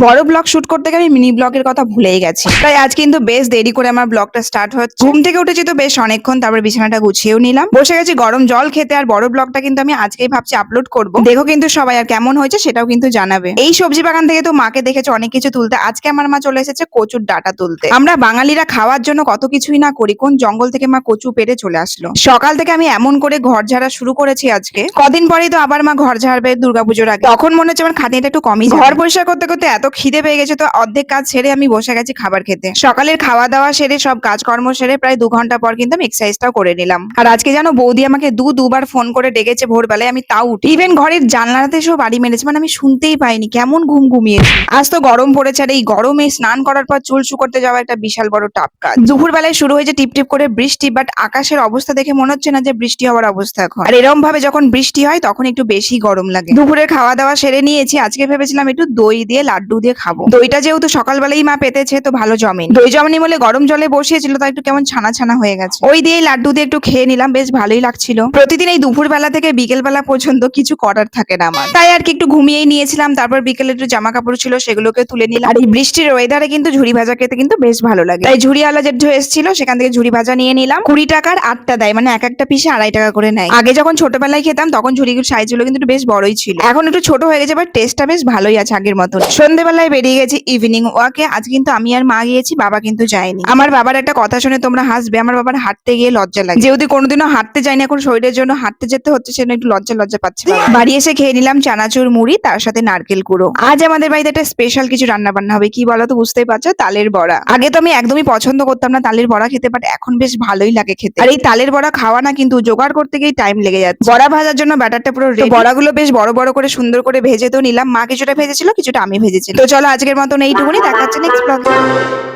বড় blog shoot করতে গিয়ে আমি মিনি ব্লগের কথা ভুলেই গেছি। তাই আজ কিন্তু বেশ দেরি করে আমার ব্লগটা স্টার্ট হচ্ছে। ঘুম থেকে উঠেছি তো বেশ অনেকক্ষণ, তারপর বিছানাটা গুছিয়েও নিলাম, বসে গেছি গরম জল খেতে। আর বড় ব্লগটা কিন্তু আমি আজকেই ভাবছি আপলোড করব। দেখো কিন্তু সবাই, আর কেমন হয়েছে সেটাও কিন্তু জানাবে। এই সবজি বাগান থেকে তো মাকে দেখেছো অনেক কিছু তুলতে, আজকে আমার মা চলে এসেছে কচুর ডাটা তুলতে। আমরা বাঙালিরা খাওয়ার জন্য কত কিছুই না করি, কোন জঙ্গল থেকে মা কচু পেরে চলে আসলো। সকাল থেকে আমি এমন করে ঘর ঝাড়া শুরু করেছি আজকে, কদিন পরেই তো আবার মা ঘর ঝাড়বে দুর্গাপুজোর আগে, তখন মনে হচ্ছে আমার খাটনিটা একটু কমই যাবে। ঘর পরিষ্কার করতে করতে এত খিদে পেয়ে গেছে, তো অর্ধেক কাজ সেরে আমি বসে গেছি খাবার খেতে। সকালের খাওয়া দাওয়া সেরে সব কাজকর্ম সেরে প্রায় 2 ঘন্টা পর কিন্তু আমি এক্সারসাইজটাও করে নিলাম। আর আজকে জানো বৌদি আমাকে দুবার ফোন করে ডেকেছে ভোরবেলায়, আমি তাও উঠি। ইভেন ঘরের জানলাতে এসেও বাড়ি মেরেছে, মানে আমি শুনতেই পাইনি, কেমন ঘুম ঘুমিয়েছি। আজ তো গরম পড়েছে, আর এই গরমে স্নান করার পর চুল শুকোতে যাওয়া একটা বিশাল বড় টাপ কাজ। দুপুর বেলায় শুরু হয়েছে টিপ টিপ করে বৃষ্টি, বাট আকাশের অবস্থা দেখে মনে হচ্ছে না যে বৃষ্টি হওয়ার অবস্থা এখন। আর এরকম ভাবে যখন বৃষ্টি হয় তখন একটু বেশি গরম লাগে। দুপুরের খাওয়া দাওয়া সেরে নিয়েছি, আজকে ভেবেছিলাম একটু দই দিয়ে লাড্ডু দিয়ে খাবো। দইটা যেহেতু সকালবেলাই মা পেতেছে তো ভালো জমেনি। দই জমেনি বলে গরম জলে বসিয়েছিল, তাই একটু কেমন ছানা ছানা হয়ে গেছে। ওই দিয়ে লাড্ডু দিয়ে একটু খেয়ে নিলাম, বেশ ভালোই লাগছিল। প্রতিদিন এই দুপুর বেলা থেকে বিকেল বেলা পর্যন্ত কিছু করার থাকে না আমার, তাই আর কি একটু ঘুমিয়েই নিয়েছিলাম। তারপর বিকেলে একটু জামা কাপড় ছিল সেগুলোকে তুলে নিলাম। আর এই বৃষ্টির ওয়েদারে কিন্তু ঝুড়ি ভাজা খেতে কিন্তু বেশ ভালো লাগে, তাই ঝুড়িওয়ালা জেঠু এসেছিল, সেখান থেকে ঝুড়ি ভাজা নিয়ে নিলাম। 20 টাকার 8টা দেয়, মানে এক একটা পিসে 2.5 টাকা করে নেয়। আগে যখন ছোটবেলায় খেতাম তখন ঝুড়িগুলোর সাইজ গুলো কিন্তু বেশ বড়ই ছিল, এখন একটু ছোট হয়ে গেছে, বাট টেস্টটা বেশ ভালোই আছে আগের মতন। সন্ধ্যেবেলায় বেরিয়ে গেছি ইভিনিং ওয়াকে। আজ কিন্তু আমি আর মা গিয়েছি, বাবা কিন্তু যায়নি। আমার বাবার একটা কথা শুনে তোমরা হাসবে, আমার বাবার হাঁটতে গিয়ে লজ্জা লাগে, যেহেতু কোনোদিনও হাঁটতে যায়নি, এখন শরীরের জন্য হাঁটতে যেতে হচ্ছে, সেজন্য একটু লজ্জা লজ্জা পাচ্ছে। বাড়ি এসে খেয়ে নিলাম চানাচুর মুড়ি, তার সাথে নারকেল কুড়ো। আজ আমাদের বাড়িতে একটা স্পেশাল কিছু রান্না বান্না হবে, কি বলো তো? বুঝতেই পারছো, তালের বড়া। আগে তো আমি একদমই পছন্দ করতাম না তালের বড়া খেতে, বাট এখন বেশ ভালোই লাগে খেতে। আর এই তালের বড়া খাওয়া না কিন্তু জোগাড় করতে গিয়ে টাইম লেগে যাচ্ছে। বড়া ভাজার জন্য ব্যাটারটা পুরো রেডি। বড়াগুলো বেশ বড় বড় করে সুন্দর করে ভেজে তো নিলাম, মা কিছুটা ভেজেছিল কিছুটা আমি ভেজেছিলাম। তো চলো আজকের মতন এইটুকুনি, দেখা হচ্ছে নেক্সট ব্লগে।